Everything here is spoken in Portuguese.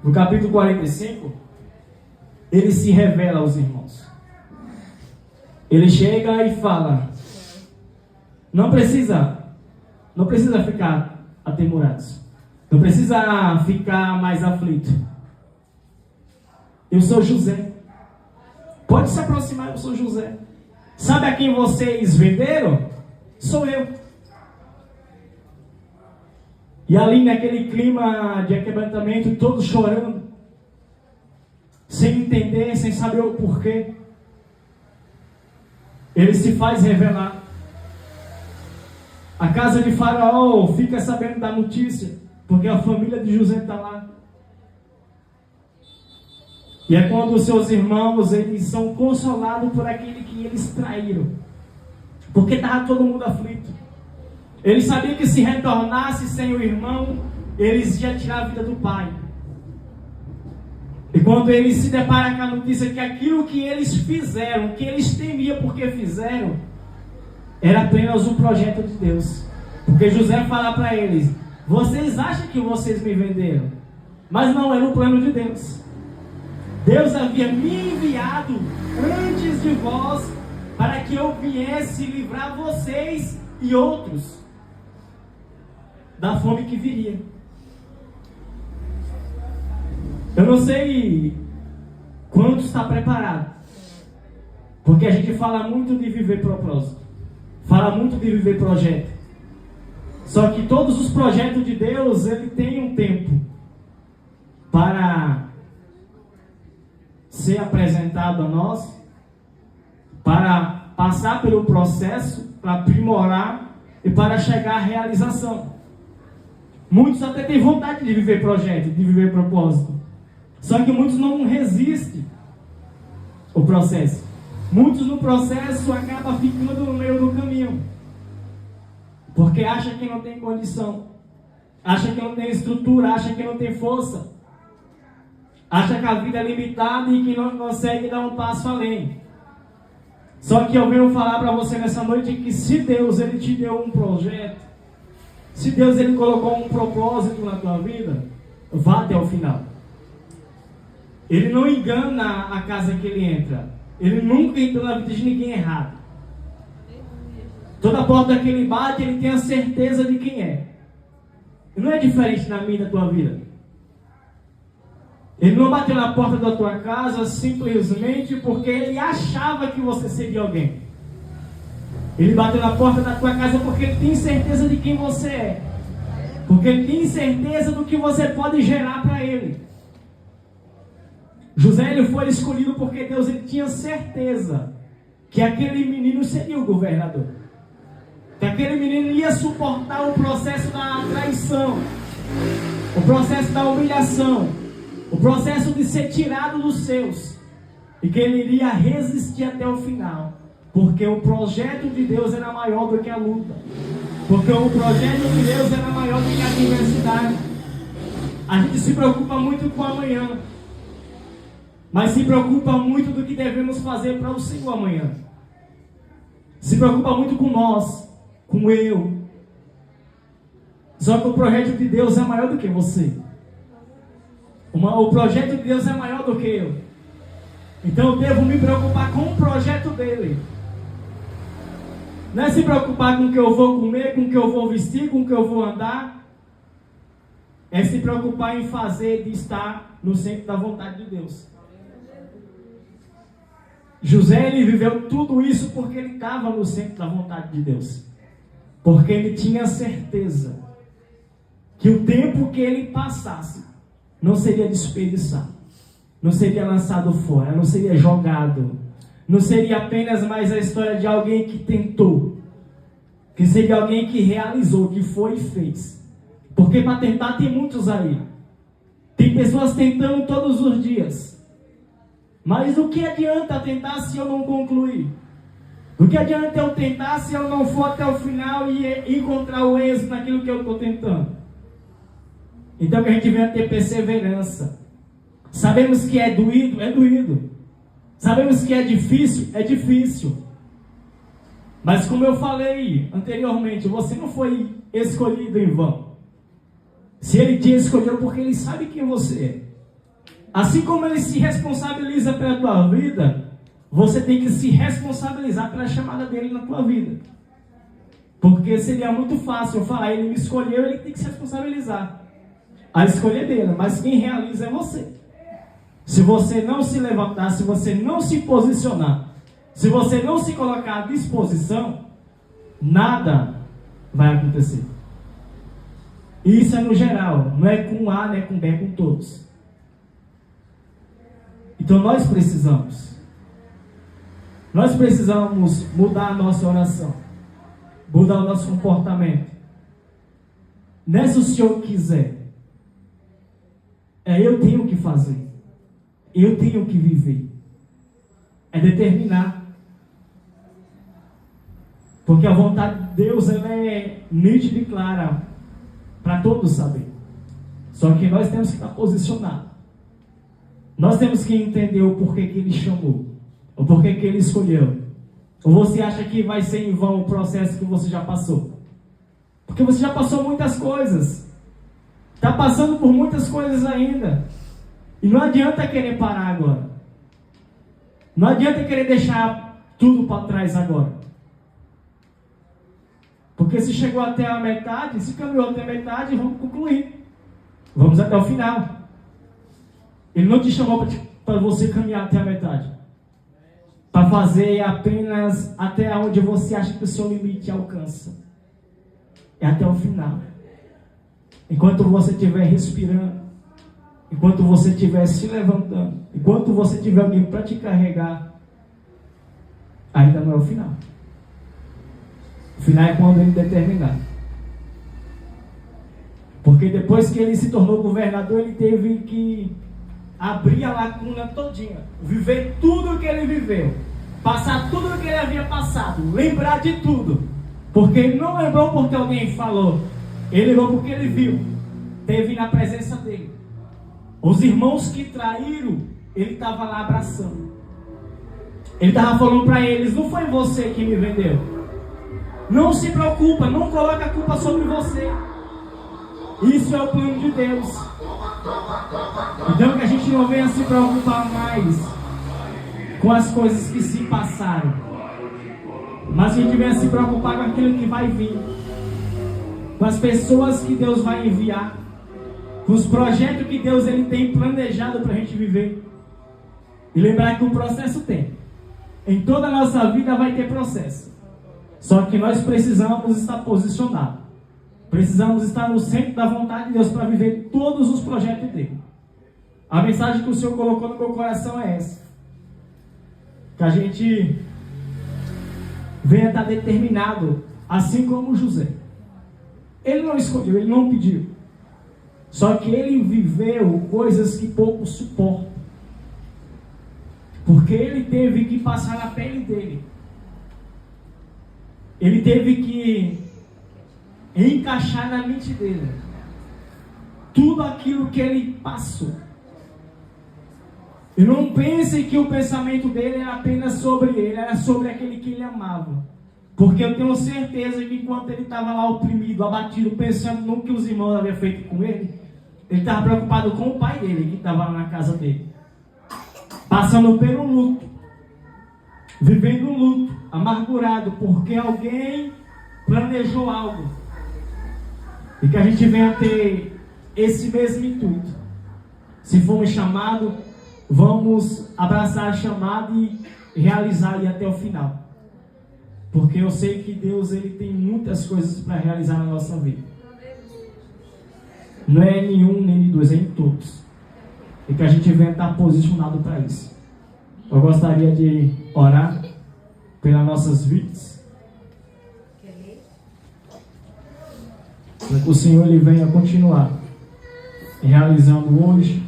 No capítulo 45, ele se revela aos irmãos. Ele chega e fala: não precisa ficar atemorados. Não precisa ficar mais aflito. Eu sou José. Pode se aproximar, eu sou José. Sabe a quem vocês venderam? Sou eu. E ali naquele clima de aquebrantamento, todos chorando, sem entender, sem saber o porquê, ele se faz revelar. A casa de Faraó fica sabendo da notícia, porque a família de José está lá. E é quando os seus irmãos, eles são consolados por aquele que eles traíram, porque estava todo mundo aflito. Eles sabiam que se retornasse sem o irmão, eles iam tirar a vida do pai. E quando eles se deparam com a notícia que aquilo que eles fizeram, que eles temiam porque fizeram, era apenas um projeto de Deus. Porque José fala para eles: vocês acham que vocês me venderam? Mas não, era o plano de Deus. Deus havia me enviado antes de vós para que eu viesse livrar vocês e outros da fome que viria. Eu não sei quanto está preparado, porque a gente fala muito de viver propósito, fala muito de viver projeto. Só que todos os projetos de Deus, ele tem um tempo para ser apresentado a nós, para passar pelo processo, para aprimorar e para chegar à realização. Muitos até têm vontade de viver projeto, de viver propósito. Só que muitos não resistem ao processo. Muitos no processo acabam ficando no meio do caminho, porque acha que não tem condição, acha que não tem estrutura, acha que não tem força, acha que a vida é limitada e que não consegue dar um passo além. Só que eu venho falar para você nessa noite que se Deus ele te deu um projeto, se Deus ele colocou um propósito na tua vida, vá até o final. Ele não engana a casa que ele entra. Ele nunca entrou na vida de ninguém errado. Toda porta que ele bate, ele tem a certeza de quem é. E não é diferente na minha e na tua vida. Ele não bateu na porta da tua casa simplesmente porque ele achava que você seria alguém. Ele bateu na porta da tua casa porque ele tem certeza de quem você é. Porque ele tem certeza do que você pode gerar para ele. José ele foi escolhido porque Deus ele tinha certeza que aquele menino seria o governador. Que aquele menino ia suportar o processo da traição, o processo da humilhação, o processo de ser tirado dos seus. E que ele iria resistir até o final. Porque o projeto de Deus era maior do que a luta. Porque o projeto de Deus era maior do que a adversidade. A gente se preocupa muito com o amanhã, mas se preocupa muito do que devemos fazer para o seu amanhã. Se preocupa muito com nós, com eu. Só que o projeto de Deus é maior do que você. O projeto de Deus é maior do que eu. Então eu devo me preocupar com o projeto dele. Não é se preocupar com o que eu vou comer, com o que eu vou vestir, com o que eu vou andar. É se preocupar em fazer, de estar no centro da vontade de Deus. José, ele viveu tudo isso porque ele estava no centro da vontade de Deus. Porque ele tinha certeza que o tempo que ele passasse não seria desperdiçado, não seria lançado fora, não seria jogado, não seria apenas mais a história de alguém que tentou, que seria alguém que realizou, que foi e fez. Porque para tentar tem muitos aí. Tem pessoas tentando todos os dias. Mas o que adianta tentar se eu não concluir? O que adianta eu tentar se eu não for até o final e encontrar o êxito naquilo que eu estou tentando? Então que a gente venha ter perseverança. Sabemos que é doído, é doído. Sabemos que é difícil. Mas como eu falei anteriormente, você não foi escolhido em vão. Se ele te escolheu porque ele sabe quem você é. Assim como Ele se responsabiliza pela tua vida, você tem que se responsabilizar pela chamada dele na tua vida. Porque seria muito fácil eu falar, ele me escolheu, ele tem que se responsabilizar. A escolha é dele, mas quem realiza é você. Se você não se levantar, se você não se posicionar, se você não se colocar à disposição, nada vai acontecer. E isso é no geral, não é com A, não é com B, é com todos. Então nós precisamos mudar a nossa oração, mudar o nosso comportamento. Não é se o Senhor quiser, eu tenho que fazer, eu tenho que viver, é determinar. Porque a vontade de Deus ela é nítida e clara para todos saber. Só que nós temos que estar posicionados. Nós temos que entender o porquê que Ele chamou, o porquê que Ele escolheu. Ou você acha que vai ser em vão o processo que você já passou? Porque você já passou muitas coisas. Está passando por muitas coisas ainda. E não adianta querer parar agora. Não adianta querer deixar tudo para trás agora. Porque se chegou até a metade, se caminhou até a metade, vamos concluir. Vamos até o final. Ele não te chamou para você caminhar até a metade. Para fazer apenas até onde você acha que o seu limite alcança. É até o final. Enquanto você estiver respirando, enquanto você estiver se levantando, enquanto você tiver alguém para te carregar, ainda não é o final. O final é quando Ele determinar. Porque depois que Ele se tornou governador, Ele teve que abrir a lacuna todinha, viver tudo o que Ele viveu, passar tudo o que Ele havia passado, lembrar de tudo. Porque Ele não lembrou porque alguém falou, Ele lembrou porque Ele viu, teve na presença dEle. Os irmãos que traíram, Ele estava lá abraçando. Ele estava falando para eles, não foi você que me vendeu. Não se preocupa, não coloca a culpa sobre você. Isso é o plano de Deus. Então que a gente não venha se preocupar mais com as coisas que se passaram, mas a gente venha se preocupar com aquilo que vai vir, com as pessoas que Deus vai enviar, com os projetos que Deus ele tem planejado para a gente viver. E lembrar que o processo tem. Em toda a nossa vida vai ter processo. Só que nós precisamos estar posicionados. Precisamos estar no centro da vontade de Deus para viver todos os projetos dele. A mensagem que o Senhor colocou no meu coração é essa. Que a gente venha estar determinado, assim como José. Ele não escolheu, ele não pediu. Só que ele viveu coisas que poucos suportam. Porque ele teve que passar na pele dele. Ele teve que encaixar na mente dele tudo aquilo que ele passou. E não pense que o pensamento dele era apenas sobre ele, era sobre aquele que ele amava. Porque eu tenho certeza que enquanto ele estava lá oprimido, abatido, pensando no que os irmãos haviam feito com ele, ele estava preocupado com o pai dele, que estava lá na casa dele. Passando pelo luto, vivendo um luto, amargurado, porque alguém planejou algo. E que a gente venha ter esse mesmo intuito. Se formos chamados, vamos abraçar a chamada e realizar e até o final. Porque eu sei que Deus ele tem muitas coisas para realizar na nossa vida. Não é em um nem em dois, é em todos. E que a gente venha estar posicionado para isso. Eu gostaria de orar pelas nossas vidas. Para que o Senhor ele venha continuar realizando hoje